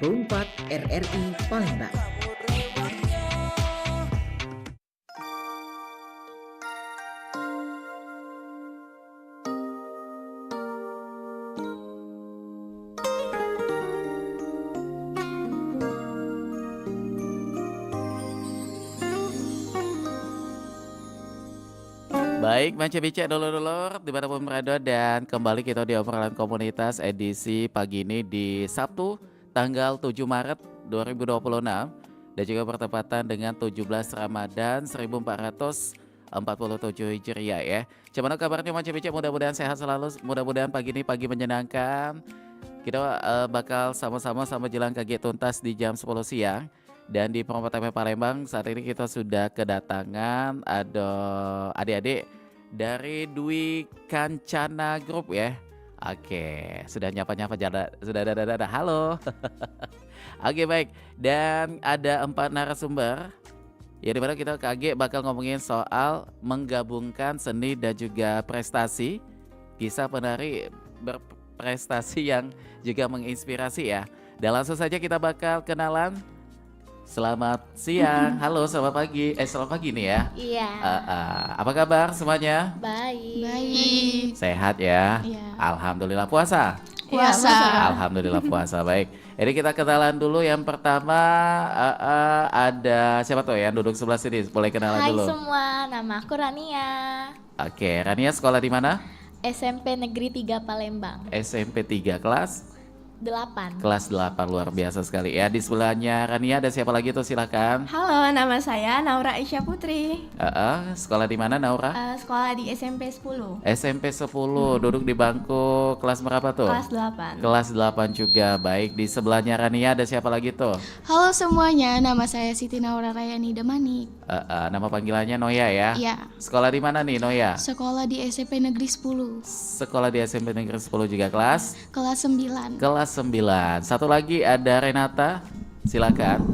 Perumpat RRI Palembang. Baik, Manca-Bica dulur-dulur dimanapun berada dan kembali kita di obrolan komunitas edisi pagi ini di Sabtu tanggal 7 Maret 2026 dan juga bertepatan dengan 17 Ramadan 1447 Hijriah ya. Gimana kabarnya Manca-Bica? Mudah-mudahan sehat selalu, mudah-mudahan pagi ini pagi menyenangkan. Kita bakal sama-sama sama jelang kaget tuntas di jam 10 siang. Dan di Perumpat TP Palembang saat ini kita sudah kedatangan ada adik-adik dari Dwi Kancana Group ya. Oke, sudah nyapa-nyapa sudah ada. Halo. Oke baik, dan ada 4 narasumber. Ya dimana kita KG bakal ngomongin soal menggabungkan seni dan juga prestasi. Kisah penari berprestasi yang juga menginspirasi ya. Dan langsung saja kita bakal kenalan. Selamat siang, halo selamat pagi, selamat pagi nih ya. Iya. Apa kabar semuanya? Baik. Baik. Sehat ya? Iya. Alhamdulillah puasa. Puasa. Alhamdulillah puasa baik. Jadi kita kenalan dulu yang pertama ada siapa tuh yang duduk sebelah sini? Boleh kenalan Hai dulu. semua, nama aku Rania. Oke, Rania sekolah di mana? SMP Negeri 3 Palembang. SMP 3 kelas 8. kelas 8 luar biasa sekali ya. Di sebelahnya Rania ada siapa lagi tuh silakan. Halo, nama saya Naura Aisyah Putri. Sekolah di mana Naura? Sekolah di SMP 10. SMP 10, duduk di bangku kelas berapa tuh? Kelas 8. Kelas 8 juga. Baik, di sebelahnya Rania ada siapa lagi tuh? Halo semuanya, nama saya Siti Naura Rayani Demanik. Nama panggilannya Noya ya? Ya, Sekolah di mana nih Noya? sekolah di SMP Negeri 10, Sekolah di SMP Negeri 10 juga kelas? kelas 9. Kelas 9. Satu lagi ada Renata, silakan.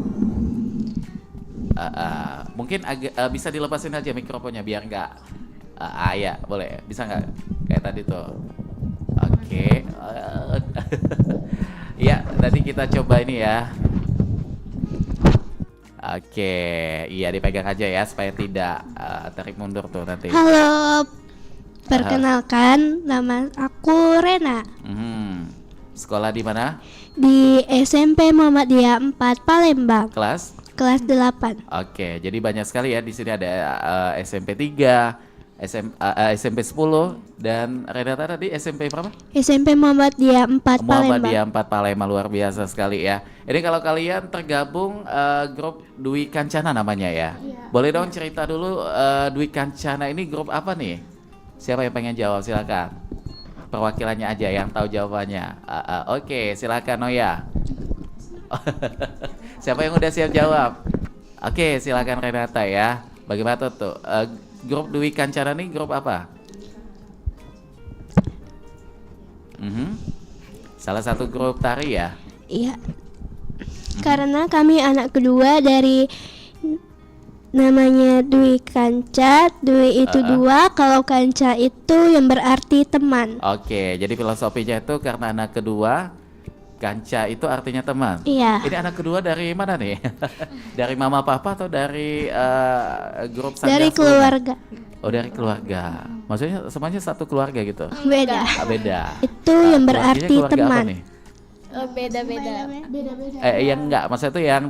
Mungkin agak bisa dilepasin aja mikrofonnya biar nggak. Ya boleh, bisa nggak kayak tadi tuh? Oke. Ya, tadi kita coba ini ya. Oke, iya dipegang aja ya supaya tidak tarik mundur tuh nanti. Halo, perkenalkan nama aku Rena Sekolah di mana? di SMP Muhammadiyah 4 Palembang, Kelas? kelas 8. Oke, jadi banyak sekali ya di sini ada SMP 3, SMP 10 dan Renata tadi SMP berapa? SMP Muhammadiyah 4 Palembang. Muhammadiyah 4 Palembang, luar biasa sekali ya. Ini kalau kalian tergabung grup Dwi Kancana namanya ya. Boleh dong cerita dulu Dwi Kancana ini grup apa nih? Siapa yang pengen jawab silakan. Perwakilannya aja yang tahu jawabannya. Oke, silakan Noya. Siapa yang udah siap jawab? Oke, silakan Renata ya. Bagaimana tuh? Grup Dwi Kancana nih grup apa? Salah satu grup tari ya? Iya. Karena kami anak kedua dari namanya Dwi Kanca. Dwi itu dua, kalau Kanca itu yang berarti teman. Oke, jadi filosofinya itu karena anak kedua, Kanca itu artinya teman. Iya. Ini anak kedua dari mana nih? Dari mama papa atau dari grup sanggar Dari sebelumnya? keluarga. Oh, dari keluarga. Maksudnya semuanya satu keluarga gitu? Beda. Beda. Itu yang Keluarganya berarti keluarga apa teman. nih? Beda-beda. Yang enggak, maksudnya itu yang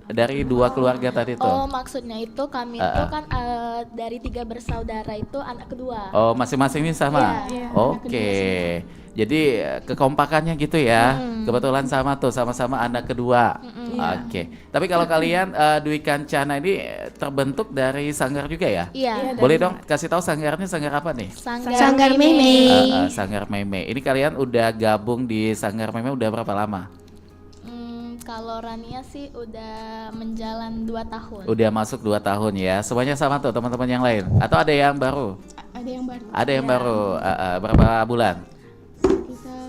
dari dua keluarga tadi tuh. Oh, maksudnya itu kami itu kan dari 3 bersaudara itu anak kedua. Oh, masing-masing ini sama? Iya. Oke. Jadi kekompakannya gitu ya. Kebetulan sama tuh, sama-sama anak kedua. Oke. Tapi kalau kalian Dwi Kancana ini terbentuk dari sanggar juga ya? Iya. Boleh dong kasih tahu sanggarnya sanggar apa nih? Sanggar Meme. Sanggar Meme. Ini kalian udah gabung di Sanggar Meme udah berapa lama? Kalau Rania sih udah menjalan 2 tahun. Udah masuk 2 tahun ya. Semuanya sama tuh teman-teman yang lain? Atau ada yang baru? Ada yang baru. Ada yang baru. Berapa bulan?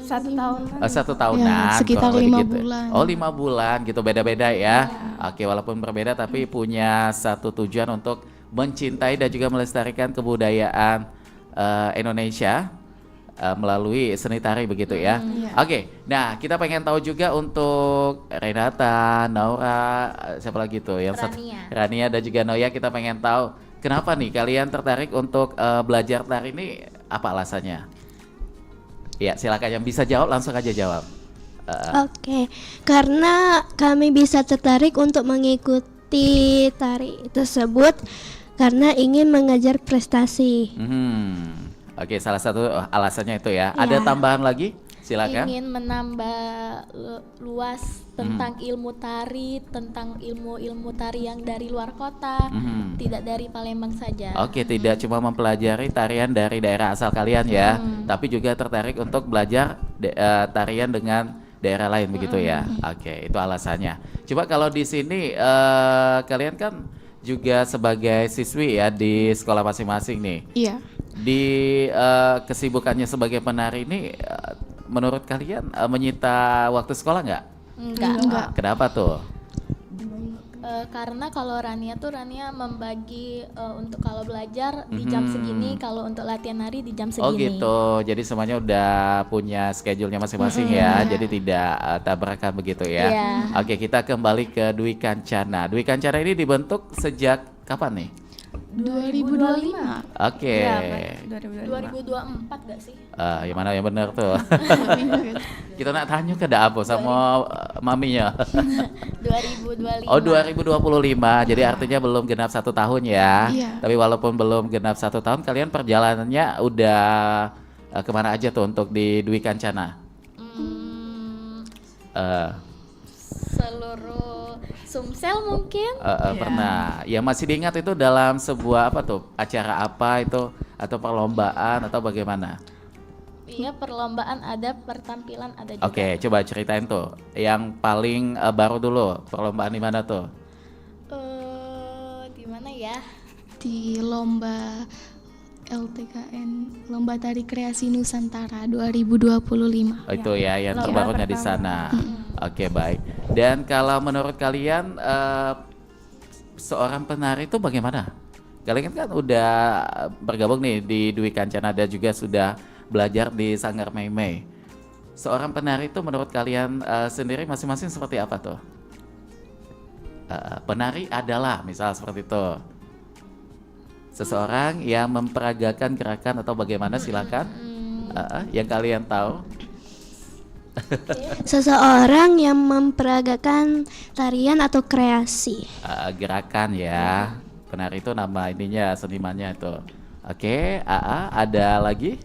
1 tahun. 1 tahunan. Ya, sekitar kurang lebih 5 gitu. bulan. Oh 5 bulan gitu, beda-beda ya. Oke, walaupun berbeda tapi punya satu tujuan untuk mencintai dan juga melestarikan kebudayaan Indonesia. melalui seni tari begitu ya. Iya. Oke, nah kita pengen tahu juga untuk Renata, Naura, siapa lagi tuh yang Rania dan juga Noya, kita pengen tahu kenapa nih kalian tertarik untuk belajar tari ini, apa alasannya? Ya silakan, yang bisa jawab langsung aja jawab. Oke, karena kami bisa tertarik untuk mengikuti tari tersebut karena ingin mengajar prestasi. Oke, salah satu alasannya itu ya. Iya. Ada tambahan lagi? Silakan. Ingin menambah luas tentang ilmu tari, tentang ilmu-ilmu tari yang dari luar kota, tidak dari Palembang saja. Oke, tidak cuma mempelajari tarian dari daerah asal kalian ya, tapi juga tertarik untuk belajar tarian dengan daerah lain begitu ya. Oke, itu alasannya. Coba kalau di sini kalian kan juga sebagai siswi ya di sekolah masing-masing nih. Iya. Di kesibukannya sebagai penari ini, menurut kalian menyita waktu sekolah nggak? Enggak. Kenapa tuh? Karena kalau Rania membagi untuk kalau belajar di jam segini, kalau untuk latihan nari di jam segini. Oh gitu, jadi semuanya udah punya schedule-nya masing-masing ya, jadi tidak tabrakan begitu ya. Iya. Oke, kita kembali ke Dwi Kancana. Dwi Kancana ini dibentuk sejak kapan nih? 2025. Oke. Iya, 2024 gak sih? Yang mana yang benar tuh? Kita nak tanya ke Daapo sama maminya. 2025. Oh 2025, jadi artinya belum genap 1 tahun ya. Iya. Tapi walaupun belum genap 1 tahun, kalian perjalanannya udah kemana aja tuh untuk di Dwi Kancana? Seluruh Sumsel mungkin. Pernah. Yang masih diingat itu dalam sebuah apa tuh? Acara apa itu? Atau perlombaan atau bagaimana? Iya, perlombaan ada, pertampilan ada juga. Oke, coba ceritain tuh. Yang paling baru dulu, perlombaan di mana tuh? Di mana ya? Di lomba LTKN, Lomba Tari Kreasi Nusantara 2025. Oh, itu ya yang Lomba terbarunya di sana. Oke, baik. Dan kalau menurut kalian seorang penari itu bagaimana? Kalian kan udah bergabung nih di Dwi Kancana dan juga sudah belajar di Sanggar Meimei. Seorang penari itu menurut kalian sendiri masing-masing seperti apa tuh? Penari adalah misal seperti itu. Seseorang yang memperagakan gerakan atau bagaimana, silakan. Yang kalian tahu. Seseorang yang memperagakan tarian atau kreasi. Gerakan ya. Penari itu nama ininya, senimannya itu. Oke, ada lagi?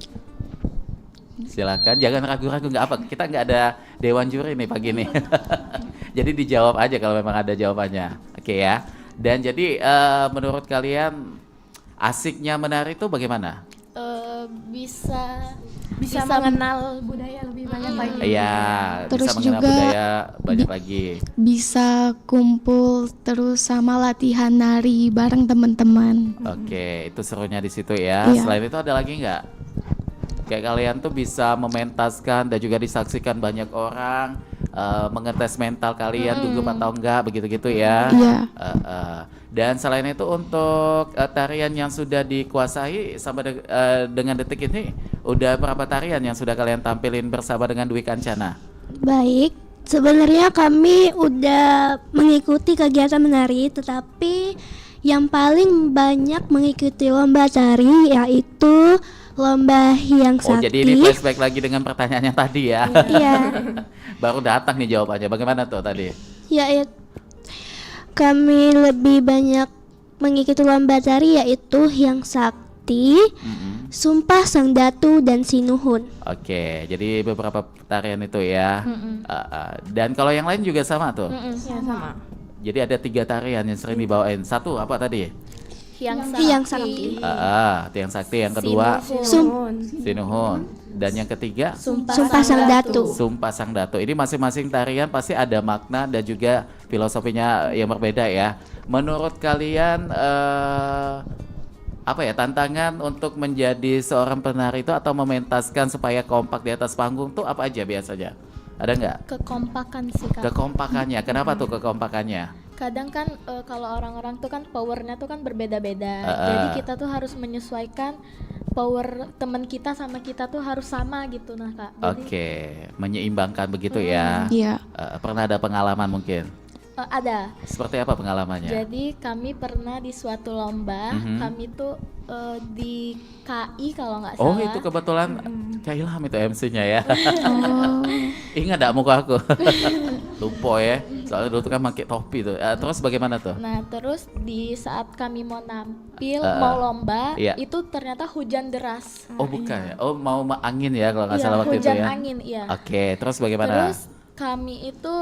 Silakan, jangan ragu-ragu, nggak apa. Kita nggak ada dewan juri nih pagi ini. Jadi dijawab aja kalau memang ada jawabannya. Oke ya. Dan jadi menurut kalian asiknya menari itu bagaimana? Bisa mengenal budaya lebih banyak lagi. Iya, Terus bisa mengenal juga budaya banyak lagi. Bisa kumpul terus sama latihan nari bareng teman-teman. Oke, itu serunya di situ ya. Iya. Selain itu ada lagi nggak? Kayak kalian tuh bisa mementaskan dan juga disaksikan banyak orang, mengetes mental kalian gugup atau enggak, begitu-gitu ya. Iya. Dan selain itu untuk tarian yang sudah dikuasai sampai dengan detik ini, udah berapa tarian yang sudah kalian tampilin bersama dengan Dwi Kancana? Baik, sebenarnya kami udah mengikuti kegiatan menari, tetapi yang paling banyak mengikuti lomba tari yaitu lomba Hyang Oh, Sakti. jadi ini flashback lagi dengan pertanyaannya tadi ya. Iya. Baru datang nih jawabannya. Bagaimana tuh tadi? Yaitu kami lebih banyak mengikuti lomba tari yaitu Hyang Sakti, Sumpah Sang Datu, dan Sinuhun. Oke, jadi beberapa tarian itu ya. Dan kalau yang lain juga sama tuh. Ya, sama. Jadi ada 3 tarian yang sering dibawain. Satu apa tadi? Hyang Sakti. Hyang Sakti. Yang kedua Sinuhun. Dan yang ketiga Sumpah Sang Datu. Sumpah Sang Datu. Ini masing-masing tarian pasti ada makna dan juga filosofinya yang berbeda ya. Menurut kalian apa ya tantangan untuk menjadi seorang penari itu atau mementaskan supaya kompak di atas panggung tuh apa aja biasanya? Ada nggak? Kekompakan sih, Kak. Kekompakannya. Kenapa tuh kekompakannya? Kadang kan kalau orang-orang tuh kan powernya tuh kan berbeda-beda. Jadi kita tuh harus menyesuaikan power teman kita sama kita tuh harus sama gitu nah Kak. Jadi, Oke, menyeimbangkan begitu ya. Iya. Pernah ada pengalaman mungkin? ada. Seperti apa pengalamannya? Jadi kami pernah di suatu lomba, kami tuh di KI kalau nggak salah. Oh itu kebetulan Kak Ilham itu MC-nya ya. Oh. Ingat gak muka aku? Lupa ya, soalnya dulu tuh kan pakai topi tuh. Terus bagaimana tuh? Nah terus di saat kami mau nampil, mau lomba, iya. itu ternyata hujan deras. Oh bukan ya, oh mau angin ya kalau nggak Iya, salah waktu itu hujan ya. angin, iya. Oke, terus bagaimana? Terus kami itu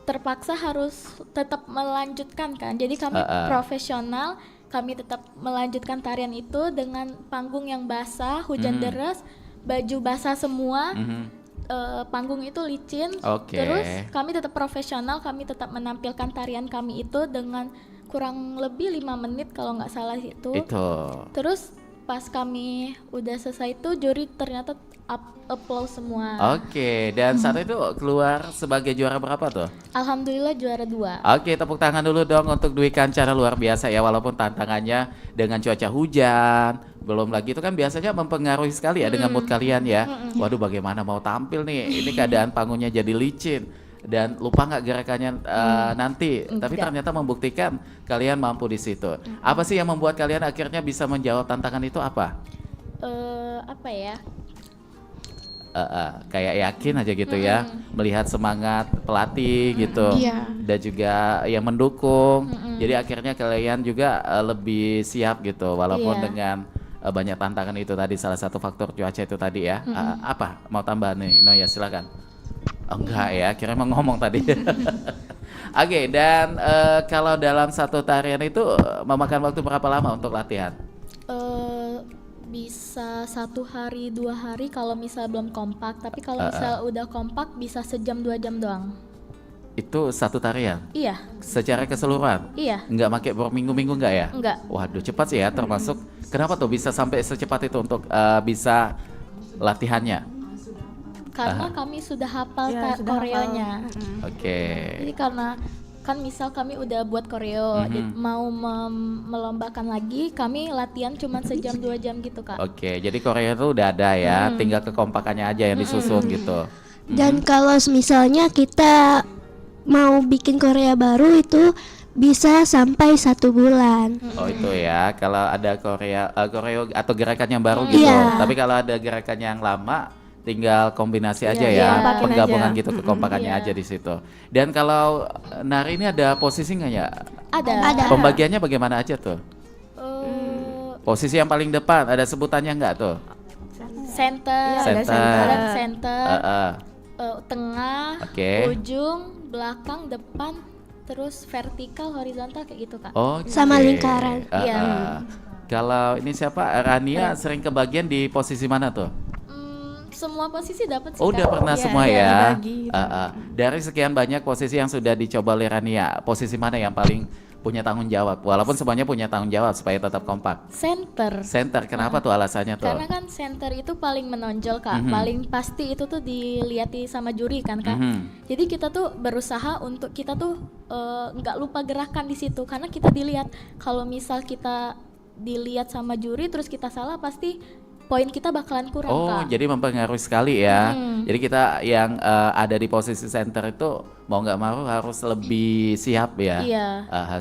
terpaksa harus tetap melanjutkan kan. Jadi kami profesional, kami tetap melanjutkan tarian itu dengan panggung yang basah, hujan deras, baju basah semua. Panggung itu licin. Oke. Terus kami tetap profesional, kami tetap menampilkan tarian kami itu dengan kurang lebih 5 menit kalau nggak salah itu. Terus pas kami udah selesai itu juri ternyata applause semua. Oke, dan saat itu keluar sebagai juara berapa tuh? Alhamdulillah juara 2. Oke, tepuk tangan dulu dong untuk Dwi Kancana, luar biasa ya, walaupun tantangannya dengan cuaca hujan, belum lagi itu kan biasanya mempengaruhi sekali ya dengan mood kalian ya. Waduh, bagaimana mau tampil nih, ini keadaan panggungnya jadi licin dan lupa nggak gerakannya nanti, tapi ternyata membuktikan kalian mampu di situ. Apa sih yang membuat kalian akhirnya bisa menjawab tantangan itu apa? Apa ya? Kayak yakin aja gitu ya, melihat semangat pelatih gitu, Iya. dan juga yang mendukung. Jadi akhirnya kalian juga lebih siap gitu, walaupun dengan banyak tantangan itu tadi, salah satu faktor cuaca itu tadi ya. Apa mau tambah nih? No ya silakan. Oh, enggak ya, kira mau ngomong tadi. Oke, dan kalau dalam satu tarian itu memakan waktu berapa lama untuk latihan? Bisa 1 hari 2 hari kalau misal belum kompak, tapi kalau misal udah kompak bisa sejam 2 jam doang. Itu satu tarian? Iya. Secara keseluruhan? Iya. Nggak pakai berminggu-minggu nggak ya? Enggak. Waduh, cepat sih ya, termasuk kenapa tuh bisa sampai secepat itu untuk bisa latihannya? Karena kami sudah hafal Ya, sudah koreonya. Oke. Jadi karena kan misal kami udah buat koreo, mau melombakan lagi, kami latihan cuma sejam 2 jam gitu Kak. Oke, jadi Korea itu udah ada ya, tinggal kekompakannya aja yang disusun gitu. Dan kalau misalnya kita mau bikin Korea baru itu bisa sampai 1 bulan. Oh itu ya, kalau ada koreo atau gerakan yang baru gitu. Iya. Tapi kalau ada gerakan yang lama, tinggal kombinasi aja Iya, ya, kompakin penggabungan aja. gitu, kekompakannya Iya. aja di situ. Dan kalau nari ini ada posisi nggak ya? Ada. Pembagiannya bagaimana aja tuh? Posisi yang paling depan ada sebutannya nggak tuh? Center, Iya, ada center, tengah, Oke. ujung, belakang, depan, terus vertikal, horizontal kayak gitu Kak. Oh, Sama lingkaran. Iya. Kalau ini siapa? Rania sering kebagian di posisi mana tuh? Semua posisi dapat sih Oh, udah Kak. pernah Iya, semua iya, ya. dibagi gitu. Dari sekian banyak posisi yang sudah dicoba oleh Rania, posisi mana yang paling punya tanggung jawab? Walaupun semuanya punya tanggung jawab supaya tetap kompak. Center. Center, kenapa tuh alasannya tuh? Karena kan center itu paling menonjol Kak, paling pasti itu tuh dilihati sama juri kan Kak. Jadi kita tuh berusaha untuk kita tuh nggak lupa gerakan di situ, karena kita dilihat. Kalau misal kita dilihat sama juri terus kita salah, pasti poin kita bakalan kurang Oh, Kak. jadi mempengaruhi sekali ya. Jadi kita yang ada di posisi center itu mau nggak mau harus lebih siap ya. Iya.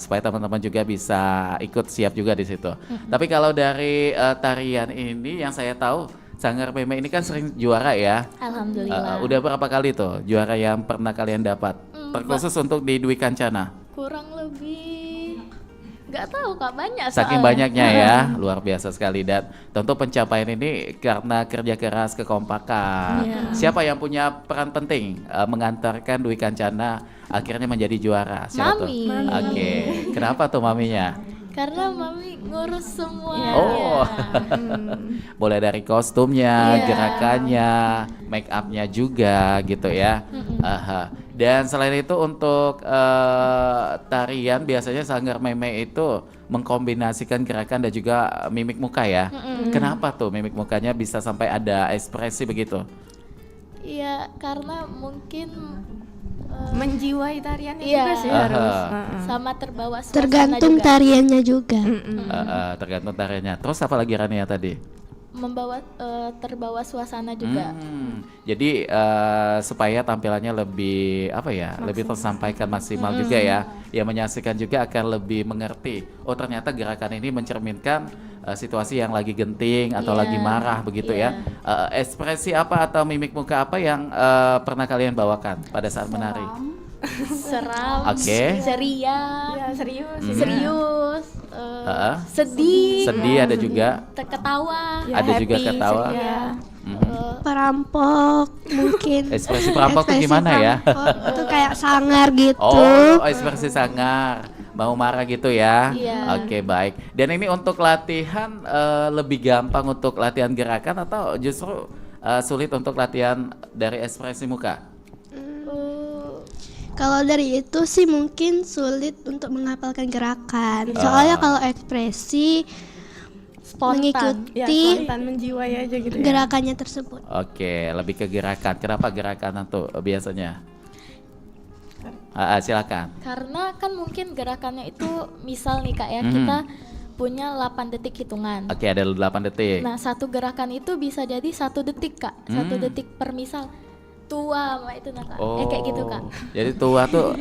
Supaya teman-teman juga bisa ikut siap juga di situ. Tapi kalau dari tarian ini yang saya tahu, Sanggar Meme ini kan sering juara ya. Alhamdulillah. Udah berapa kali tuh juara yang pernah kalian dapat? Terkhusus untuk di Dwi Kancana. Kurang lebih nggak tahu Kak, banyak Saking soalnya. banyaknya ya, luar biasa sekali. Dan tentu pencapaian ini karena kerja keras, kekompakan. Siapa yang punya peran penting mengantarkan Dwi Kancana akhirnya menjadi juara? Siapa tuh? Mami. Oke, kenapa tuh maminya? Karena mami ngurus semuanya. Oh, boleh dari kostumnya, Iya. gerakannya, make upnya juga gitu ya. Dan selain itu untuk tarian biasanya Sanggar Meme itu mengkombinasikan gerakan dan juga mimik muka ya. Kenapa tuh mimik mukanya bisa sampai ada ekspresi begitu? Iya, karena mungkin Menjiwai tariannya Iya. juga sih harus. sama terbawa suasana Tergantung juga. tariannya juga. Tergantung tariannya. Terus apa lagi Rania tadi? terbawa suasana juga. Jadi supaya tampilannya lebih apa ya, lebih tersampaikan maksimal juga ya, yang menyaksikan juga akan lebih mengerti. Oh ternyata gerakan ini mencerminkan situasi yang lagi genting atau Iya, lagi marah begitu iya. ya. Ekspresi apa atau mimik muka apa yang pernah kalian bawakan pada saat menari? Seram, Oke. ceria, Ya, serius. serius, Heeh. sedih, Sedih ada juga. ketawa. Ya, Ada juga happy, ketawa. ceria. Perampok mungkin. Ekspresi perampok tuh Ekspresi gimana ya? perampok itu kayak sangar gitu. Oh, ekspresi sangar, mau marah gitu ya? Iya. Oke, baik. Dan ini untuk latihan lebih gampang untuk latihan gerakan atau justru sulit untuk latihan dari ekspresi muka? Kalau dari itu sih mungkin sulit untuk menghafalkan gerakan. Soalnya kalau ekspresi Spontan. Ya, mengikuti spontan menjiwai aja gitu ya. gerakannya tersebut. Oke, lebih ke gerakan. Kenapa gerakan tuh biasanya? Silakan. Karena kan mungkin gerakannya itu misal nih Kak ya, kita punya 8 detik hitungan. Oke, ada 8 detik. Nah, satu gerakan itu bisa jadi 1 detik Kak. 1 detik per misal tua sama itu nah Kak. Kayak gitu Kak. Jadi tua tuh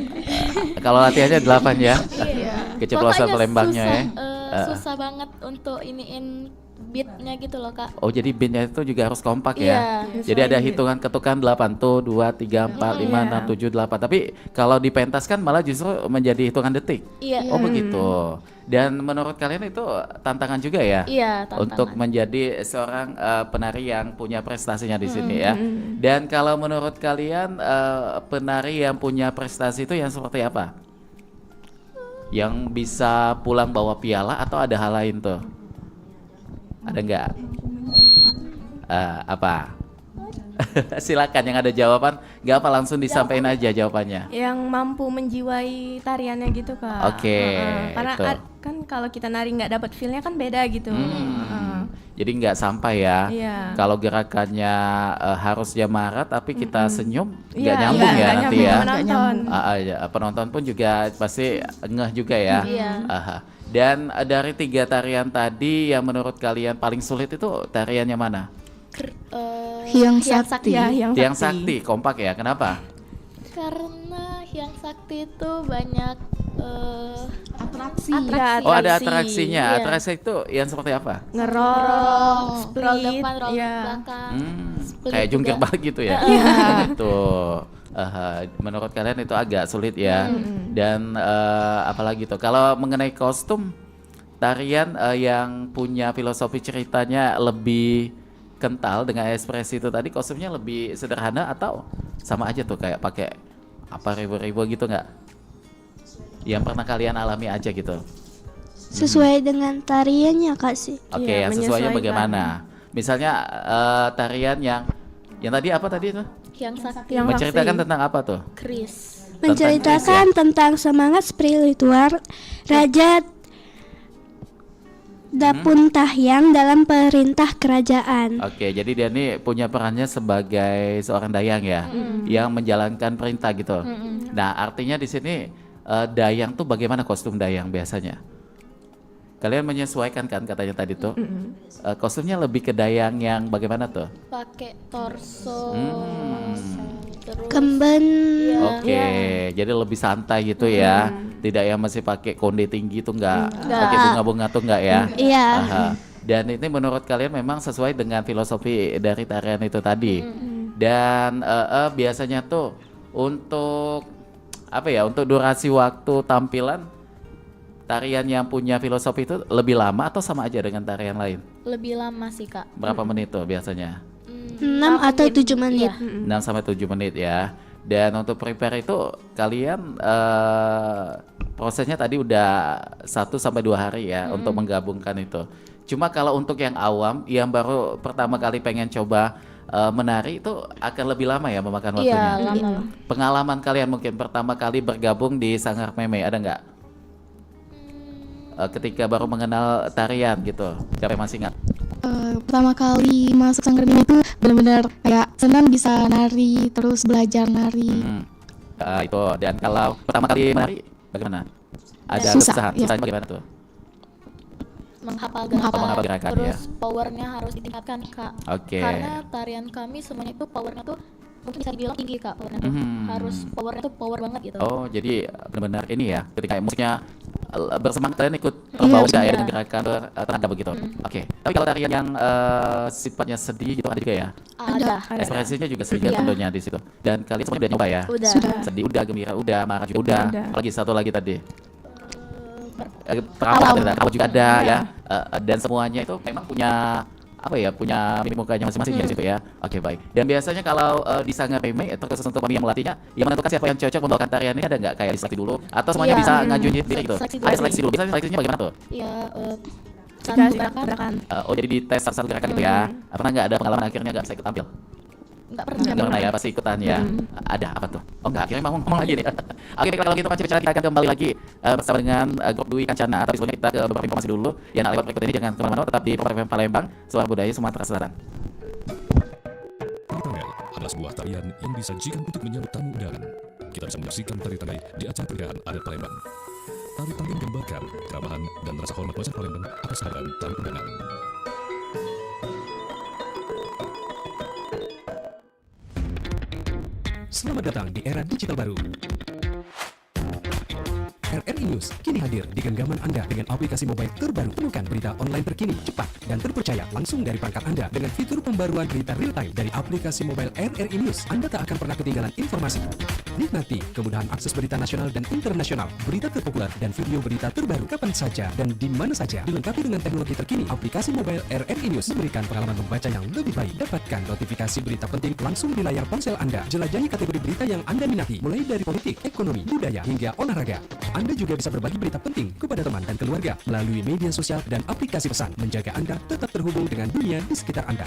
kalau latihannya 8 ya. Iya. Keceplosan Pokoknya pelembangnya susah, ya. susah banget untuk iniin beatnya gitu loh Kak. Oh, jadi beatnya itu juga harus kompak Iya. ya. Jadi ada hitungan ketukan 8 tuh 2 3 4 5 6 7 8. Tapi kalau dipentaskan malah justru menjadi hitungan detik. Iya. Oh, begitu. Dan menurut kalian itu tantangan juga ya? Iya, tantangan. Untuk menjadi seorang penari yang punya prestasinya di sini ya. Dan kalau menurut kalian penari yang punya prestasi itu yang seperti apa? Yang bisa pulang bawa piala atau ada hal lain tuh? Ada nggak? Apa? Silakan yang ada jawaban, nggak apa langsung disampaikan aja jawabannya. Yang mampu menjiwai tariannya gitu Kak. Oke, Karena itu. kan kalau kita nari nggak dapat feel-nya kan beda gitu. Jadi nggak sampai ya. Iya. Kalau gerakannya harusnya marah tapi kita senyum nggak Iya, nyambung ya nggak nanti nyambung ya. sama penonton. Ya, penonton pun juga pasti ngeh juga ya. Iya. Aha. Dan dari 3 tarian tadi yang menurut kalian paling sulit itu tariannya mana? Hyang Sakti. Ya, yang Yang sakti, kompak ya. Kenapa? Karena yang sakti itu banyak Atraksi. Oh, ada atraksinya. Iya. Atraksi itu yang seperti apa? ngerol, split, roll depan, roll ya. belakang. Split Kayak jungkir juga. balik gitu ya. Gitu. Menurut kalian itu agak sulit ya. Dan apalagi tuh kalau mengenai kostum tarian yang punya filosofi ceritanya lebih kental dengan ekspresi itu tadi, kostumnya lebih sederhana atau sama aja tuh kayak pakai apa ribu-ribu gitu nggak? Yang pernah kalian alami aja gitu. Sesuai dengan tariannya Kak sih. Oke, Iya, yang sesuainya menyesuaikan. bagaimana? Misalnya tarian yang tadi apa tadi itu? Yang sakti. Yang Menceritakan saksi. tentang apa tuh? Chris. Menceritakan tentang semangat spiritual Raja Dapun Tahyang dalam perintah kerajaan. Oke, jadi dia nih punya perannya sebagai seorang dayang ya, yang menjalankan perintah gitu. Nah, artinya di sini dayang tuh bagaimana kostum dayang biasanya? Kalian menyesuaikan kan katanya tadi tuh? Kostumnya lebih ke dayang yang bagaimana tuh? Pakai torso. Terus Kemben. Oke, jadi lebih santai gitu ya. Tidak yang masih pakai konde tinggi tuh enggak, Enggak. pakai bunga-bunga tuh enggak ya. Iya. Aha. Dan ini menurut kalian memang sesuai dengan filosofi dari tarian itu tadi. Dan biasanya tuh untuk apa ya? Untuk durasi waktu tampilan tarian yang punya filosofi itu lebih lama atau sama aja dengan tarian lain? lebih lama sih Kak. Berapa menit tuh biasanya? 6 atau 7 menit. Iya. 6 sampai 7 menit ya. Dan untuk prepare itu kalian prosesnya tadi udah 1 sampai 2 hari ya untuk menggabungkan itu. Cuma kalau untuk yang awam yang baru pertama kali pengen coba menari itu akan lebih lama ya memakan waktunya. Iya, lama. Pengalaman kalian mungkin pertama kali bergabung di Sanggar Meme ada nggak? Ketika baru mengenal tarian gitu, siapa yang masih ingat? Pertama kali masuk Sanggar Meme itu benar-benar kayak senang bisa nari, terus belajar nari. Itu. Dan kalau pertama kali menari bagaimana? Ada Susah, kesusahan? iya. Susahnya bagaimana tuh? menghafal menghafal gerakan, gerakan, terus ya. powernya harus ditingkatkan Kak. Oke. Karena tarian kami semuanya itu powernya tuh mungkin bisa dibilang tinggi Kak, powernya tuh harus powernya tuh power banget gitu. Oh, jadi benar-benar ini ya, ketika musiknya bersemangat kalian ikut Iya, bawa juga ya iya. dengan gerakan bertenaga begitu. Oke. Tapi kalau tarian yang sifatnya sedih gitu ada juga ya? Ada. Ekspresinya juga sedikit Iya. tentunya di situ. Dan kalian semua udah nyoba ya? Udah. Sudah. Sedih udah, gembira udah, marah juga udah. Udah. Apalagi satu lagi tadi. Tawa. Tawa juga ada ya. Dan semuanya itu memang punya apa ya, punya mimik mukanya masing-masing ya di situ ya. Oke, baik. Dan biasanya kalau di Sanggar Remake terkhusus untuk kami yang melatihnya, yang menentukan siapa yang cocok membawakan tarian ini ada nggak kayak diseleksi dulu atau semuanya Iya. bisa ngajuin sendiri gitu? Seleksi dulu Ada sih. seleksi dulu. Bisa seleksinya bagaimana tuh? Iya, Dikasih satu gerakan gerakan. Oh, jadi di tes satu gerakan gitu ya. Pernah nggak ada pengalaman akhirnya nggak bisa ikut tampil? nggak pernah. Nggak pernah ya, pasti ikutan ya. Ada apa tuh? Oh nggak, akhirnya mau ngomong lagi nih. Oke, kalau gitu Pak Cipica, kita akan kembali lagi bersama dengan grup Dwi Kancana. Tapi sebelumnya kita ke beberapa informasi dulu. Yang lewat berikut ini jangan kemana-mana, tetap di Program FM Palembang, Suara Budaya Sumatera Selatan. Tari tanggal adalah sebuah tarian yang disajikan untuk menyambut tamu undangan. Kita bisa menyaksikan tari tanggal di acara pernikahan adat Palembang. Tari tanggal menggambarkan keramahan dan rasa hormat masyarakat Palembang atas kehadiran tamu undangan. Selamat datang di era digital baru. RRI News kini hadir di genggaman Anda dengan aplikasi mobile terbaru. Temukan berita online terkini, cepat, dan terpercaya langsung dari perangkat Anda dengan fitur pembaruan berita real time dari aplikasi mobile RRI News. Anda tak akan pernah ketinggalan informasi. Nikmati kemudahan akses berita nasional dan internasional, berita terpopuler, dan video berita terbaru kapan saja dan di mana saja. Dilengkapi dengan teknologi terkini, aplikasi mobile RRI News memberikan pengalaman membaca yang lebih baik. Dapatkan notifikasi berita penting langsung di layar ponsel Anda. Jelajahi kategori berita yang Anda minati, mulai dari politik, ekonomi, budaya, hingga olahraga. Anda juga bisa berbagi berita penting kepada teman dan keluarga melalui media sosial dan aplikasi pesan, menjaga Anda tetap terhubung dengan dunia di sekitar Anda.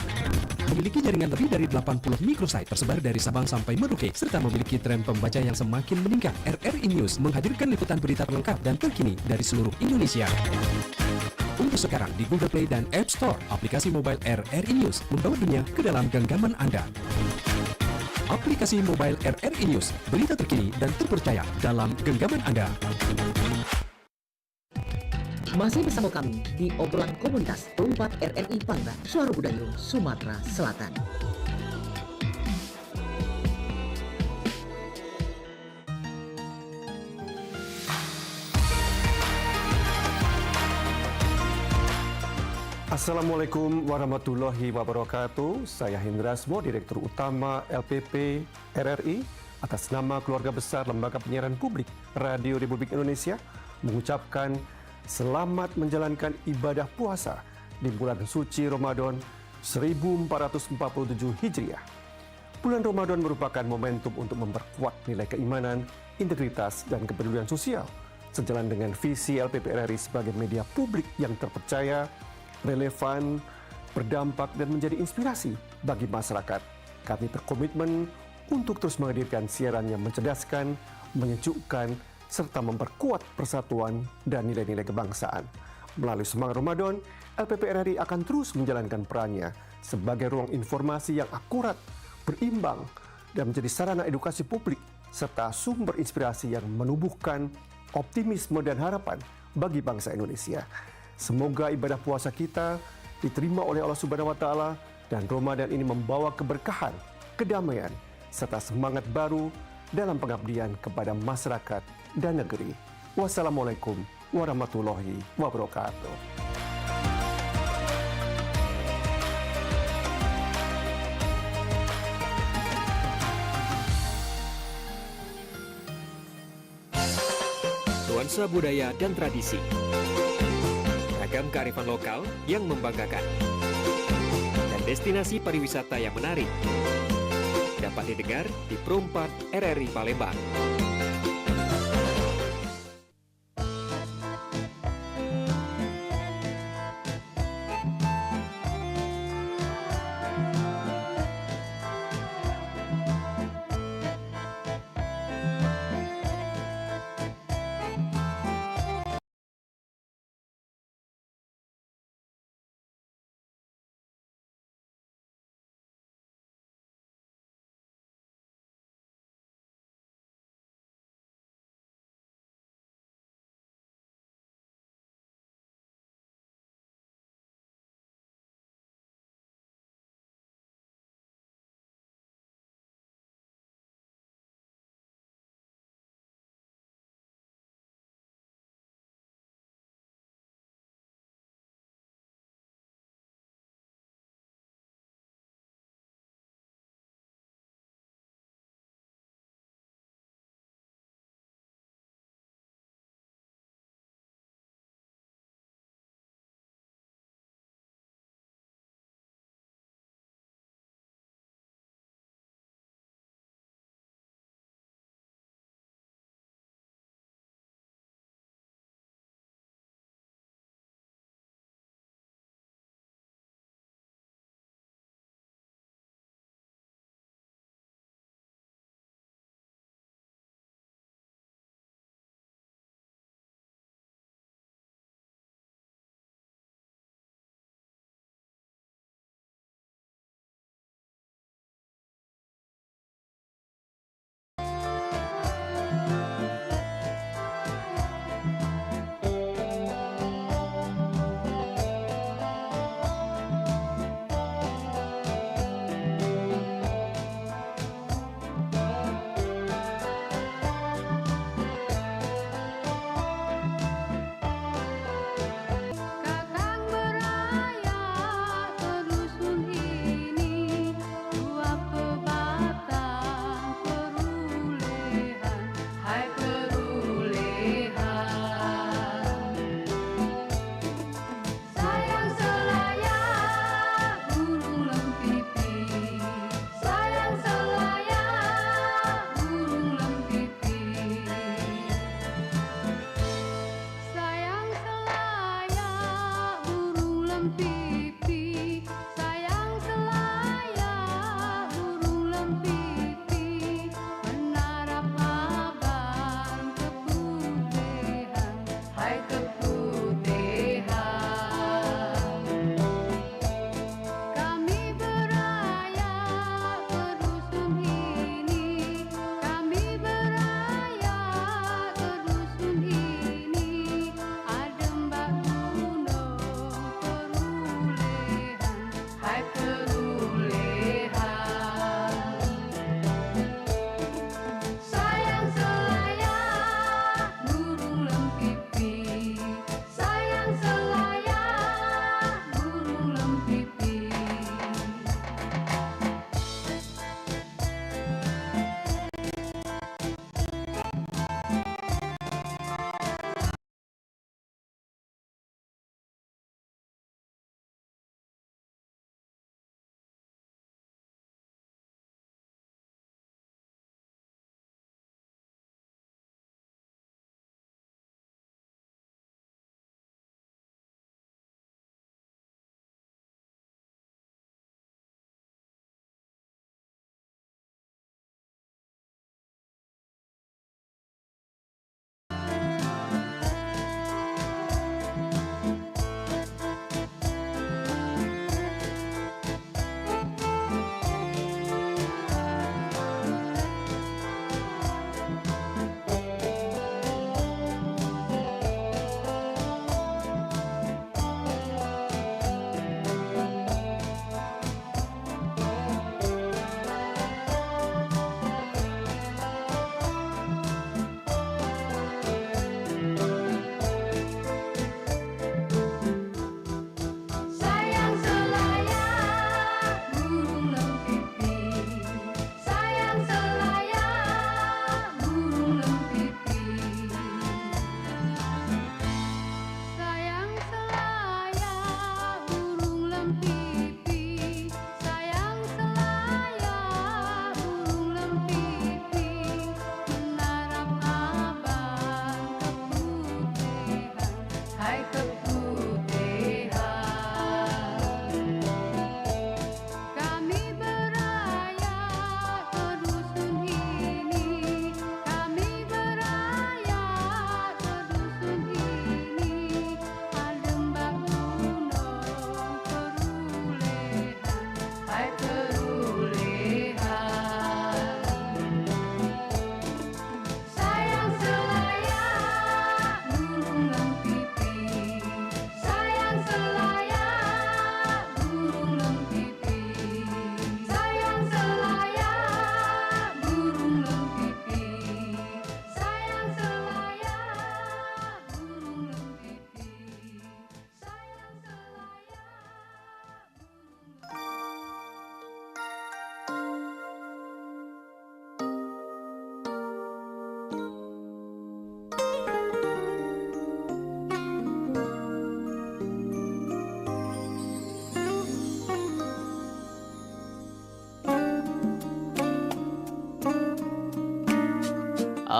Memiliki jaringan lebih dari 80 microsite tersebar dari Sabang sampai Merauke, serta memiliki tren pembaca yang semakin meningkat. RRI News menghadirkan liputan berita terlengkap dan terkini dari seluruh Indonesia. Untuk sekarang di Google Play dan App Store, aplikasi mobile RRI News membawa dunia ke dalam genggaman Anda. Aplikasi mobile RRI News, berita terkini dan terpercaya dalam genggaman Anda. Masih bersama kami di obrolan komunitas 4 RRI Palembang, Suara Budaya Sumatera Selatan. Assalamualaikum warahmatullahi wabarakatuh. Saya Hindrasmo, Direktur Utama LPP RRI. Atas nama keluarga besar Lembaga Penyiaran Publik Radio Republik Indonesia, mengucapkan selamat menjalankan ibadah puasa di bulan suci Ramadan 1447 Hijriah. Bulan Ramadan merupakan momentum untuk memperkuat nilai keimanan, integritas, dan kepedulian sosial, sejalan dengan visi LPP RRI sebagai media publik yang terpercaya, relevan, berdampak, dan menjadi inspirasi bagi masyarakat. Kami berkomitmen untuk terus menghadirkan siaran yang mencerdaskan, menyejukkan, serta memperkuat persatuan dan nilai-nilai kebangsaan. Melalui semangat Ramadan, LPP RRI akan terus menjalankan perannya sebagai ruang informasi yang akurat, berimbang, dan menjadi sarana edukasi publik, serta sumber inspirasi yang menumbuhkan optimisme dan harapan bagi bangsa Indonesia. Semoga ibadah puasa kita diterima oleh Allah Subhanahu wa Ta'ala, dan Ramadan ini membawa keberkahan, kedamaian, serta semangat baru dalam pengabdian kepada masyarakat dan negeri. Wassalamualaikum warahmatullahi wabarakatuh. Nuansa budaya dan tradisi, ragam kearifan lokal yang membanggakan, dan destinasi pariwisata yang menarik dapat didengar di Pro 4 RRI Palembang.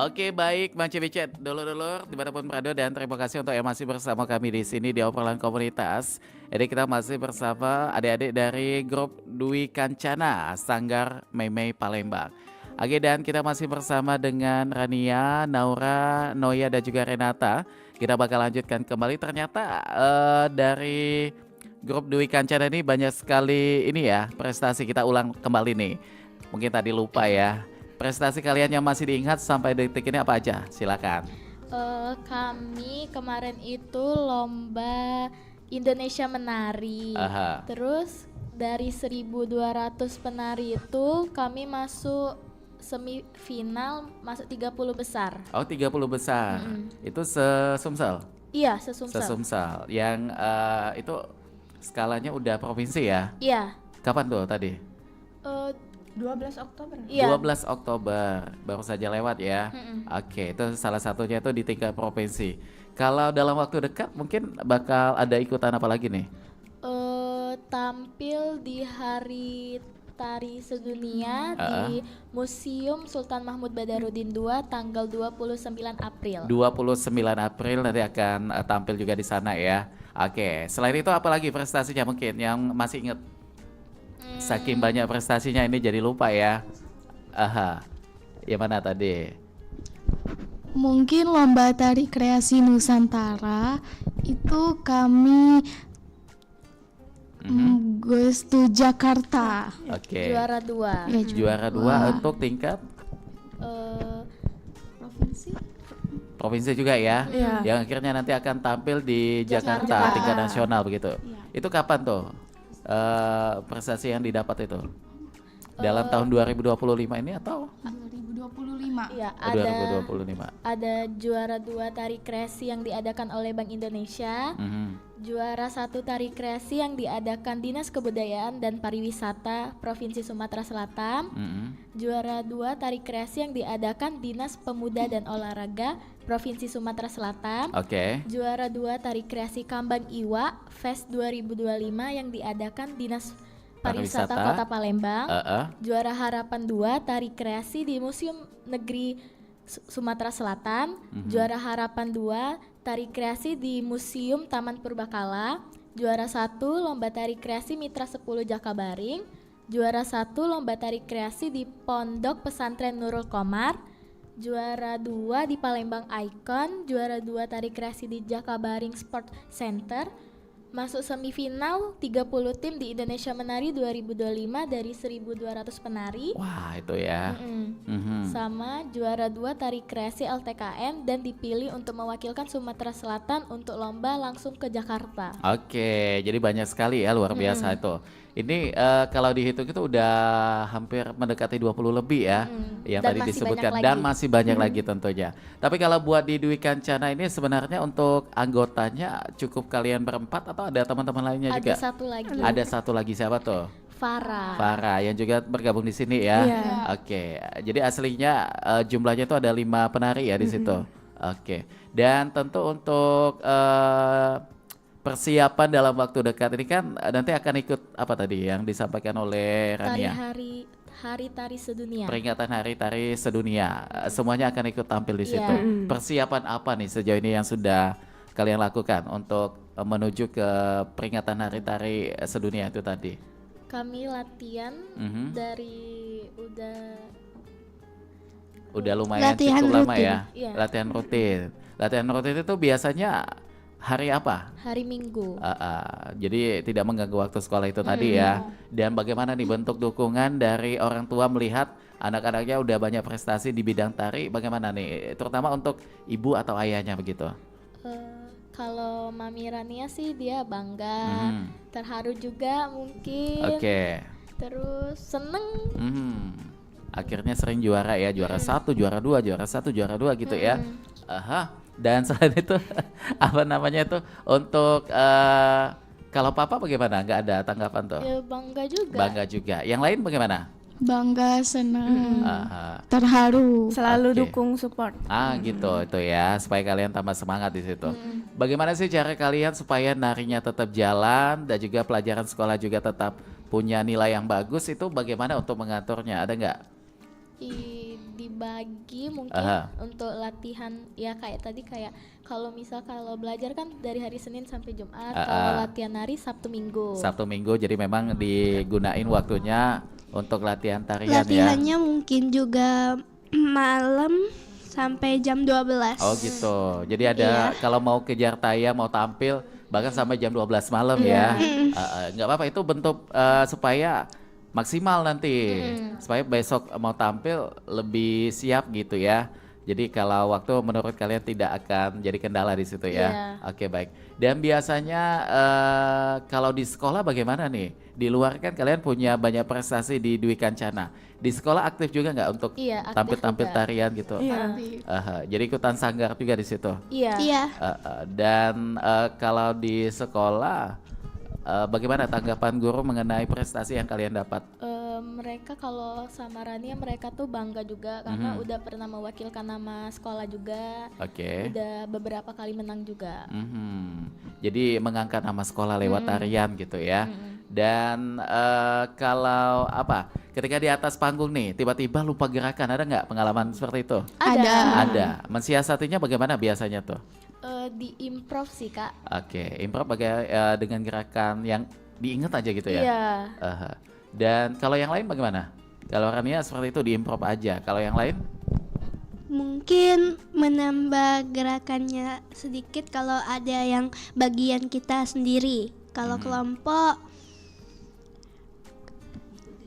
Oke, baik Bang Cibicet, dulur-dulur dimanapun berada, dan terima kasih untuk yang masih bersama kami di sini di obrolan komunitas. Jadi kita masih bersama adik-adik dari grup Dwi Kancana Sanggar Mei Palembang. Oke, dan kita masih bersama dengan Rania, Naura, Noya dan juga Renata. Kita bakal lanjutkan kembali. Ternyata dari grup Dwi Kancana ini banyak sekali ini ya prestasi, kita ulang kembali nih. Mungkin tadi lupa ya. Prestasi kalian yang masih diingat sampai detik ini apa aja? Silakan. Kami kemarin itu lomba Indonesia Menari. Aha. Terus dari 1.200 penari itu kami masuk semifinal, masuk 30 besar. Oh, 30 besar. Itu se-Sumsel? Iya, se-Sumsel. Se-Sumsel. Yang itu skalanya udah provinsi ya? Iya. Kapan tuh tadi? 12 Oktober. Iya. 12 Oktober, baru saja lewat ya. Oke, itu salah satunya itu di tingkat provinsi. Kalau dalam waktu dekat mungkin bakal ada ikutan apa lagi nih? Tampil di Hari Tari Sedunia di Museum Sultan Mahmud Badarudin II tanggal 29 April. 29 April nanti akan tampil juga di sana ya. Oke, selain itu apa lagi prestasinya mungkin yang masih inget? Saking banyak prestasinya ini jadi lupa ya. Aha. Yang mana tadi? Mungkin lomba tari kreasi Nusantara itu kami goes to Jakarta. Oke. Juara 2. Ya, Juara 2 untuk tingkat provinsi. provinsi juga ya. Iya. Yang akhirnya nanti akan tampil di Jakarta tingkat nasional begitu. Itu kapan tuh? Prestasi yang didapat itu dalam tahun 2025 ini atau 2025. Iya, 2025? Ada juara 2 tari kreasi yang diadakan oleh Bank Indonesia. Juara 1 tari kreasi yang diadakan Dinas Kebudayaan dan Pariwisata Provinsi Sumatera Selatan. Juara 2 tari kreasi yang diadakan Dinas Pemuda dan Olahraga Provinsi Sumatera Selatan. Oke. Juara 2 tari kreasi Kambang Iwa Fest 2025 yang diadakan Dinas Pariwisata Kota Palembang. Juara Harapan 2 tari kreasi di Museum Negeri Sumatera Selatan. Juara Harapan 2 tari kreasi di Museum Taman Purbakala. Juara 1 lomba tari kreasi Mitra 10 Jakabaring. Juara 1 lomba tari kreasi di Pondok Pesantren Nurul Komar. Juara 2 di Palembang Icon. Juara 2 tari kreasi di Jakabaring Sport Center. Masuk semifinal 30 tim di Indonesia Menari 2025 dari 1.200 penari. Wah, itu ya. Sama juara 2 tari kreasi LTKN dan dipilih untuk mewakilkan Sumatera Selatan untuk lomba langsung ke Jakarta. Oke, jadi banyak sekali ya, luar biasa itu. Ini kalau dihitung itu udah hampir mendekati 20 lebih ya yang Dan tadi masih disebutkan, banyak dan lagi. masih banyak lagi tentunya. Tapi kalau buat di Dwi Kancana ini sebenarnya untuk anggotanya cukup kalian berempat atau ada teman-teman lainnya Ada juga? satu lagi, Ada satu lagi, siapa tuh? Farah. Farah yang juga bergabung di sini ya. Iya. Oke, jadi aslinya jumlahnya itu ada 5 penari ya di situ. Oke, dan tentu untuk persiapan dalam waktu dekat ini kan nanti akan ikut apa tadi yang disampaikan oleh Tari Rania? hari Tari Sedunia. Peringatan Hari Tari Sedunia. Semuanya akan ikut tampil di situ. Persiapan apa nih sejauh ini yang sudah kalian lakukan untuk menuju ke peringatan Hari Tari Sedunia itu tadi? Kami latihan dari udah lumayan Latihan cukup lama rutin. ya. Iya. Latihan rutin. Latihan rutin itu biasanya hari apa? hari Minggu. Jadi tidak mengganggu waktu sekolah itu tadi ya. Dan bagaimana nih bentuk dukungan dari orang tua melihat anak-anaknya udah banyak prestasi di bidang tari, bagaimana nih? Terutama untuk ibu atau ayahnya begitu. Kalau Mami Rania sih dia bangga, terharu juga mungkin. Oke. Terus seneng. Akhirnya sering juara ya, juara 1, juara 2, juara 1, juara 2 gitu ya. Dan selain itu apa namanya itu untuk kalau papa bagaimana? Nggak ada tanggapan tuh? Ya bangga juga. Bangga juga. Yang lain bagaimana? Bangga, senang, terharu. Selalu Oke. dukung support. Gitu itu ya, supaya kalian tambah semangat di situ. Bagaimana sih cara kalian supaya narinya tetap jalan dan juga pelajaran sekolah juga tetap punya nilai yang bagus, itu bagaimana untuk mengaturnya? Ada nggak? Di dibagi mungkin Aha. untuk latihan ya kayak tadi kayak kalau belajar kan dari hari Senin sampai Jumat, kalau latihan nari Sabtu Minggu. Sabtu Minggu, jadi memang digunain waktunya untuk latihan tarian ya. Latihannya mungkin juga malam sampai jam 12. Oh gitu. Jadi ada kalau mau kejar tayang, mau tampil bahkan sampai jam 12 malam ya. Nggak apa-apa, itu bentuk supaya maksimal nanti. Supaya besok mau tampil lebih siap gitu ya. Jadi kalau waktu menurut kalian tidak akan jadi kendala di situ ya. Iya. Oke, baik. Dan biasanya kalau di sekolah bagaimana nih? Di luar kan kalian punya banyak prestasi di Dwi Kancana. Di sekolah aktif juga nggak untuk Iya, aktif tampil-tampil juga. tarian gitu? Iya. Jadi ikutan sanggar juga di situ. Iya. Iya. Dan kalau di sekolah bagaimana tanggapan guru mengenai prestasi yang kalian dapat? Mereka kalau sama Rania mereka tuh bangga juga karena udah pernah mewakilkan nama sekolah juga. Oke. Udah beberapa kali menang juga. Jadi mengangkat nama sekolah lewat tarian gitu ya. Dan kalau apa? Ketika di atas panggung nih, tiba-tiba lupa gerakan, ada nggak pengalaman seperti itu? Ada. Mensiasatinya bagaimana biasanya tuh? Di improv sih Kak. Oke, improv dengan gerakan yang diingat aja gitu ya? Iya. Dan kalau yang lain bagaimana? Kalau Rania seperti itu di improv aja. Kalau yang lain? Mungkin menambah gerakannya sedikit kalau ada yang bagian kita sendiri. Kalau kelompok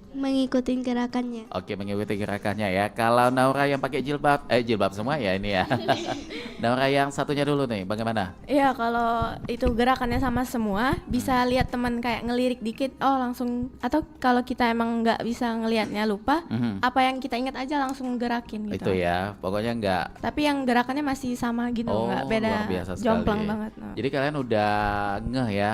mengikuti gerakannya. Oke, mengikuti gerakannya ya. Kalau Naura yang pakai jilbab semua ya ini ya. Naura yang satunya dulu nih, bagaimana? Iya, kalau itu gerakannya sama semua, bisa lihat teman kayak ngelirik dikit, oh langsung, atau kalau kita emang nggak bisa ngelihatnya lupa, apa yang kita ingat aja langsung gerakin gitu. Itu ya, pokoknya nggak. Tapi yang gerakannya masih sama gitu, nggak beda, luar biasa sekali. jomplang banget. No. Jadi kalian udah ngeh ya.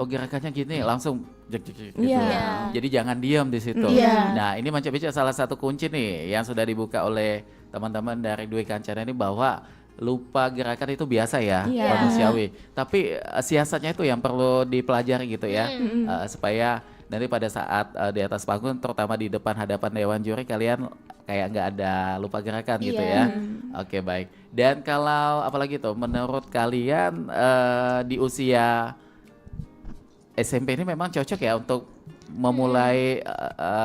Oh, gerakannya gini, langsung jek gitu. Iya. Jadi jangan diam di situ. Iya. Nah, ini Manca Bica salah satu kunci nih yang sudah dibuka oleh teman-teman dari Dwi Kancana ini, bahwa lupa gerakan itu biasa ya, Iya. manusiawi. Tapi siasatnya itu yang perlu dipelajari gitu ya, supaya nanti pada saat di atas panggung, terutama di depan hadapan dewan juri, kalian kayak nggak ada lupa gerakan gitu ya. Oke, baik. Dan kalau apalagi tuh, menurut kalian di usia SMP ini memang cocok ya untuk memulai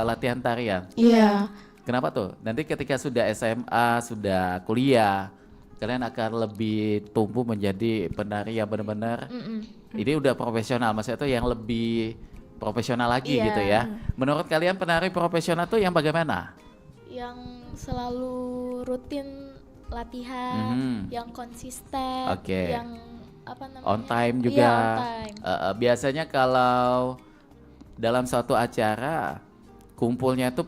latihan tarian? Iya. Kenapa tuh? Nanti ketika sudah SMA, sudah kuliah, kalian akan lebih tumbuh menjadi penari yang benar-benar ini udah profesional, maksudnya tuh yang lebih profesional lagi Iya. gitu ya. Menurut kalian penari profesional tuh yang bagaimana? Yang selalu rutin latihan, yang konsisten, Oke. yang apa namanya? On time juga. Iya, on time. Biasanya kalau dalam suatu acara kumpulnya itu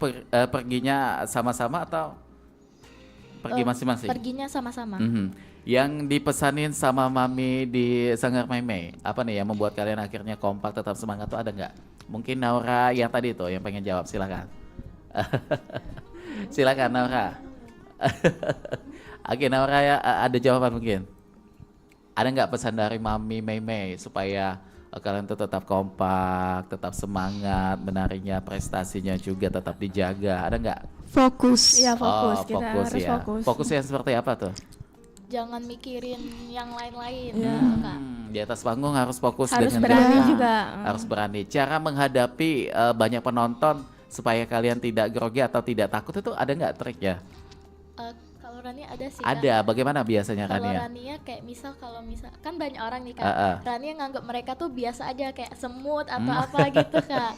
perginya sama-sama atau pergi masing-masing? Perginya sama-sama. Yang dipesanin sama Mami di Sanggar Meme, apa nih yang membuat kalian akhirnya kompak tetap semangat tuh, ada nggak? Mungkin Naura yang tadi tuh yang pengen jawab, silakan. Silakan Naura. Oke, Naura ya, ada jawaban mungkin? Ada nggak pesan dari Mami Meme supaya kalian tuh tetap kompak, tetap semangat, menarinya, prestasinya juga tetap dijaga, ada nggak? Fokus. Iya, fokus, kita fokus harus ya. fokus. Fokusnya seperti apa tuh? Jangan mikirin yang lain-lain, Iya. gitu, Kak. Di atas panggung harus fokus Harus dengan berani gerakan. juga. Harus berani. Cara menghadapi banyak penonton supaya kalian tidak grogi atau tidak takut itu ada nggak triknya? Kalau Rania ada sih, Kak. Ada. Bagaimana biasanya Kalau Rania? Rania kayak misal kan banyak orang nih Kak. Heeh. Rania nganggap mereka tuh biasa aja kayak semut atau apa gitu Kak.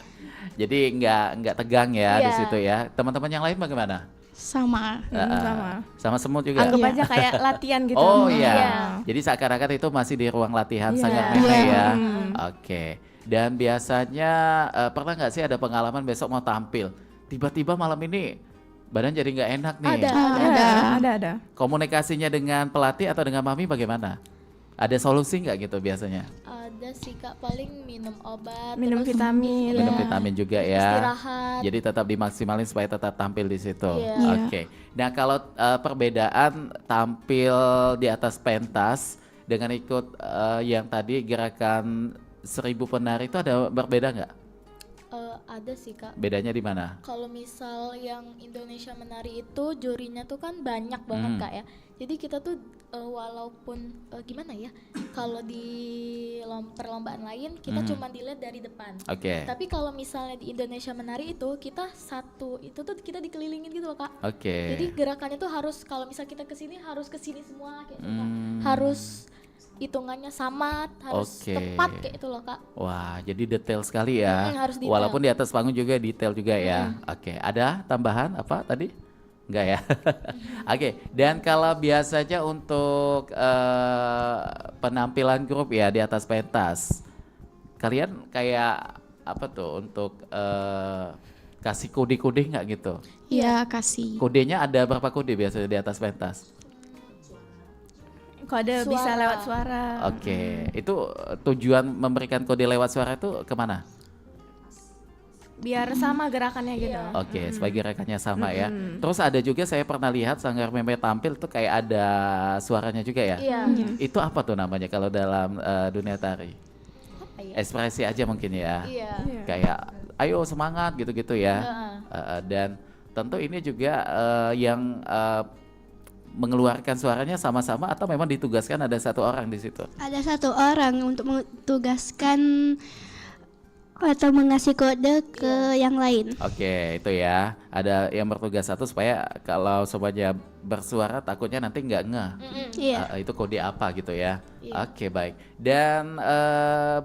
Jadi nggak tegang ya di Iya. situ ya. Teman-teman yang lain bagaimana? Sama. Sama. Sama semut juga. Anggap Iya. aja kayak latihan gitu. Oh iya. Iya. Jadi seakan-akan itu masih di ruang latihan Iya. Sanggar Meme Iya. ya. Oke. Dan biasanya pernah nggak sih ada pengalaman besok mau tampil, tiba-tiba malam ini badan jadi nggak enak nih? Ada. Komunikasinya dengan pelatih atau dengan Mami bagaimana? Ada solusi nggak gitu biasanya? Ada sih Kak, paling minum obat, Minum terus vitamin. iya, Minum vitamin juga ya. istirahat. Jadi tetap dimaksimalin supaya tetap tampil di situ. Iya. Oke. Nah kalau perbedaan tampil di atas pentas dengan ikut yang tadi gerakan 1000 penari itu ada berbeda nggak? Ada sih Kak. Bedanya di mana? Kalau misal yang Indonesia Menari itu jurinya tuh kan banyak banget Kak ya. Jadi kita tuh walaupun gimana ya, kalau di perlombaan lain kita cuma dilihat dari depan. Oke. Tapi kalau misalnya di Indonesia Menari itu kita itu tuh kita dikelilingin gitu loh Kak. Oke. Jadi gerakannya tuh harus kalau misal kita kesini harus kesini semua kayak gitu Kak. Harus hitungannya sama, harus tepat kayak itu loh Kak. Wah, jadi detail sekali ya. Harus detail. Walaupun di atas panggung juga detail juga ya. Oke, ada tambahan apa tadi? Enggak ya? Oke, dan kalau biasanya untuk penampilan grup ya di atas pentas, kalian kayak apa tuh untuk kasih kode-kode nggak gitu? Iya, kasih. Kodenya ada berapa kode biasanya di atas pentas? Kode bisa lewat suara. Oke, itu tujuan memberikan kode lewat suara itu kemana? Biar sama gerakannya gitu. Oke, supaya gerakannya sama ya. Terus ada juga saya pernah lihat Sanggar Meme tampil tuh kayak ada suaranya juga ya. Iya. Itu apa tuh namanya kalau dalam dunia tari? Apa ya? Ekspresi aja mungkin ya. Iya. Kayak ayo semangat gitu-gitu ya. Dan tentu ini juga yang mengeluarkan suaranya sama-sama atau memang ditugaskan ada satu orang di situ? Ada satu orang untuk mentugaskan atau mengasih kode ke yang lain. Oke, itu ya. Ada yang bertugas satu supaya kalau semuanya bersuara takutnya nanti nggak ngeh. Iya. Itu kode apa gitu ya. Oke, baik. Dan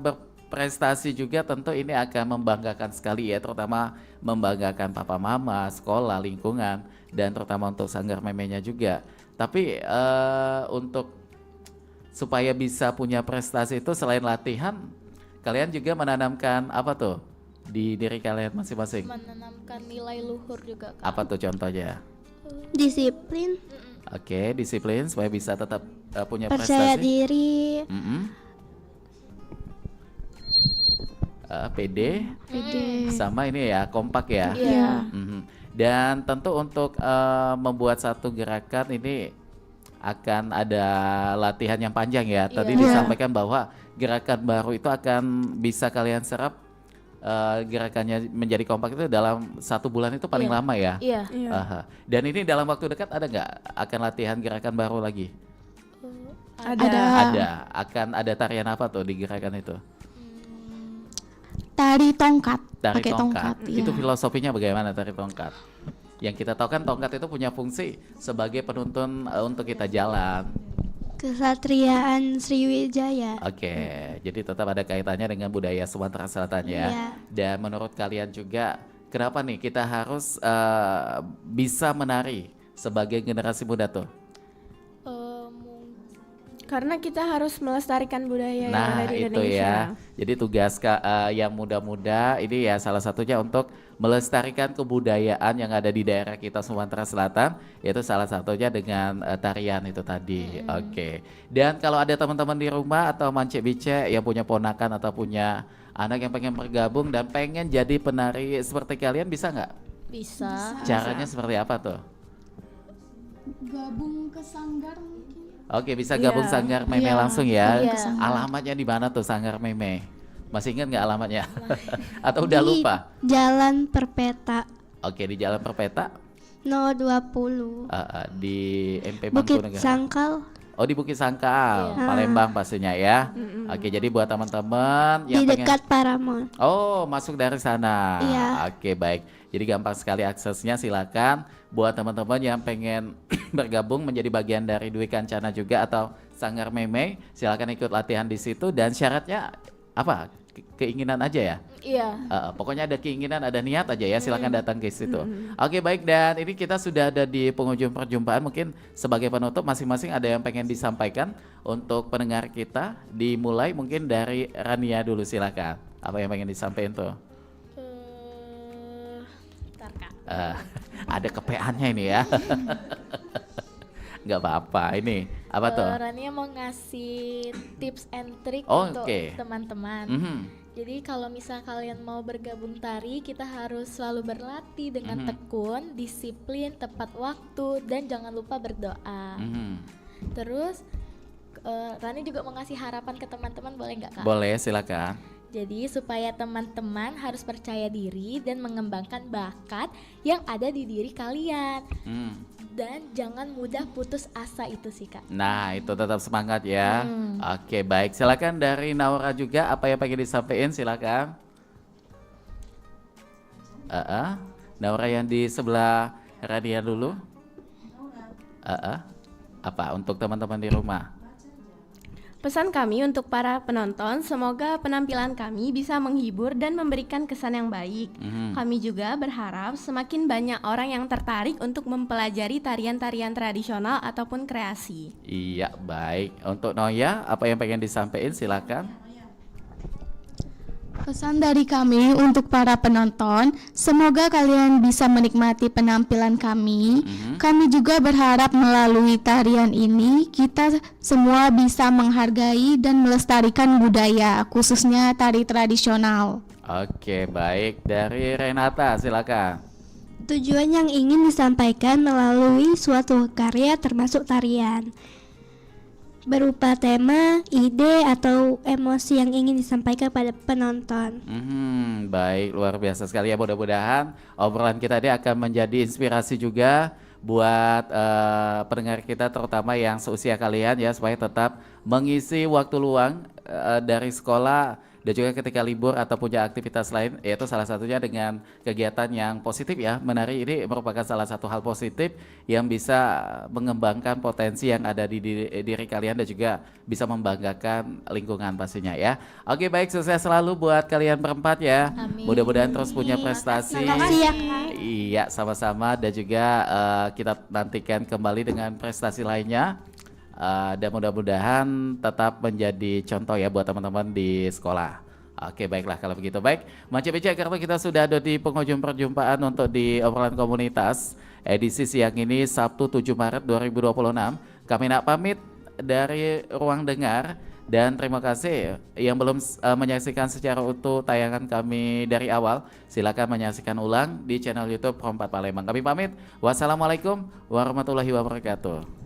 berprestasi juga tentu ini akan membanggakan sekali ya, terutama membanggakan papa mama, sekolah, lingkungan, dan terutama untuk Sanggar Memenya juga. Tapi untuk supaya bisa punya prestasi itu selain latihan, kalian juga menanamkan apa tuh di diri kalian masing-masing? Menanamkan nilai luhur juga Kak. Apa tuh contohnya? Disiplin, Oke, disiplin supaya bisa tetap punya percaya prestasi. diri, PD, Pede. sama ini ya kompak ya. Iya. Dan tentu untuk membuat satu gerakan ini akan ada latihan yang panjang ya. Tadi disampaikan bahwa gerakan baru itu akan bisa kalian serap gerakannya menjadi kompak itu dalam 1 bulan itu paling lama ya. Iya. Aha. Dan ini dalam waktu dekat ada nggak akan latihan gerakan baru lagi? Ada. Akan ada tarian apa tuh di gerakan itu? Tari tongkat. Tari Pakai tongkat. iya. Itu filosofinya bagaimana tari tongkat? Yang kita tahu kan tongkat itu punya fungsi sebagai penuntun untuk kita jalan. kesatriaan Sriwijaya. Oke, jadi tetap ada kaitannya dengan budaya Sumatera Selatan ya. Iya. Dan menurut kalian juga, kenapa nih kita harus bisa menari sebagai generasi muda tuh? Karena kita harus melestarikan budaya yang Nah ada di itu Indonesia. ya, jadi tugas yang muda-muda ini ya salah satunya untuk melestarikan kebudayaan yang ada di daerah kita Sumatera Selatan, yaitu salah satunya dengan tarian itu tadi. Oke. Dan kalau ada teman-teman di rumah atau mance-bice yang punya ponakan atau punya anak yang pengen bergabung dan pengen jadi penari seperti kalian, bisa nggak? Bisa. Caranya seperti apa tuh? Gabung ke sanggar mungkin. Oke, bisa gabung Sanggar Meme Iya, langsung ya. iya. Alamatnya di mana tuh Sanggar Meme? Masih ingat nggak alamatnya? Atau udah Di lupa? Jalan Perpeta Oke, di Jalan Perpeta 020. di MP Bukit Mangkunagaran. Sangkal. Oh, di Bukit Sangkal, Iya. Palembang pastinya ya. Oke, jadi buat teman-teman yang Di pengen dekat Paramount. Oh, masuk dari sana. Iya. Oke, baik. Jadi gampang sekali aksesnya, silakan buat teman-teman yang pengen bergabung menjadi bagian dari Dwi Kancana juga atau Sanggar Meme, silakan ikut latihan di situ dan syaratnya apa? Keinginan aja ya. Iya. Pokoknya ada keinginan, ada niat aja ya, silakan datang ke situ. Oke, baik, dan ini kita sudah ada di penghujung perjumpaan. Mungkin sebagai penutup masing-masing ada yang pengen disampaikan untuk pendengar kita. Dimulai mungkin dari Rania dulu, silakan. Apa yang pengen disampaikan tuh? Bentar Kak. Ada kepeannya ini ya. Nggak apa-apa. Ini apa tuh? Rania mau ngasih tips and trick Oh, untuk oke. teman-teman. Jadi kalau misal kalian mau bergabung tari, kita harus selalu berlatih dengan tekun, disiplin, tepat waktu, dan jangan lupa berdoa. Terus Rani juga mau ngasih harapan ke teman-teman, boleh nggak Kak? Boleh, silakan. Jadi supaya teman-teman harus percaya diri dan mengembangkan bakat yang ada di diri kalian. Dan jangan mudah putus asa itu sih Kak. Nah, itu tetap semangat ya. Oke, baik. Silakan dari Naura juga, apa yang pengen disampaikan, silakan. Naura yang di sebelah Rania dulu. Apa untuk teman-teman di rumah? Pesan kami untuk para penonton, semoga penampilan kami bisa menghibur dan memberikan kesan yang baik. Kami juga berharap semakin banyak orang yang tertarik untuk mempelajari tarian-tarian tradisional ataupun kreasi. Iya, baik. Untuk Noya, apa yang pengen disampaikan, silakan. Pesan dari kami untuk para penonton, semoga kalian bisa menikmati penampilan kami. Kami juga berharap melalui tarian ini kita semua bisa menghargai dan melestarikan budaya, khususnya tari tradisional. Oke, baik. Dari Renata, silakan. Tujuan yang ingin disampaikan melalui suatu karya termasuk tarian, berupa tema, ide, atau emosi yang ingin disampaikan pada penonton. Baik, luar biasa sekali ya. Mudah-mudahan obrolan kita ini akan menjadi inspirasi juga buat pendengar kita, terutama yang seusia kalian ya, supaya tetap mengisi waktu luang dari sekolah dan juga ketika libur atau punya aktivitas lain, yaitu salah satunya dengan kegiatan yang positif ya. Menari ini merupakan salah satu hal positif yang bisa mengembangkan potensi yang ada di diri kalian dan juga bisa membanggakan lingkungan pastinya ya. Oke, baik, sukses selalu buat kalian berempat ya. Mudah-mudahan terus punya prestasi. Makasih ya. Iya, sama-sama, dan juga kita nantikan kembali dengan prestasi lainnya. Dan mudah-mudahan tetap menjadi contoh ya buat teman-teman di sekolah. Oke, baiklah kalau begitu. Baik, Macam Beca, karena kita sudah ada di penghujung perjumpaan untuk di obrolan komunitas edisi siang ini Sabtu 7 Maret 2026. Kami nak pamit dari ruang dengar dan terima kasih yang belum menyaksikan secara utuh tayangan kami dari awal. Silakan menyaksikan ulang di channel YouTube Pro 4 Palembang. Kami pamit. Wassalamualaikum warahmatullahi wabarakatuh.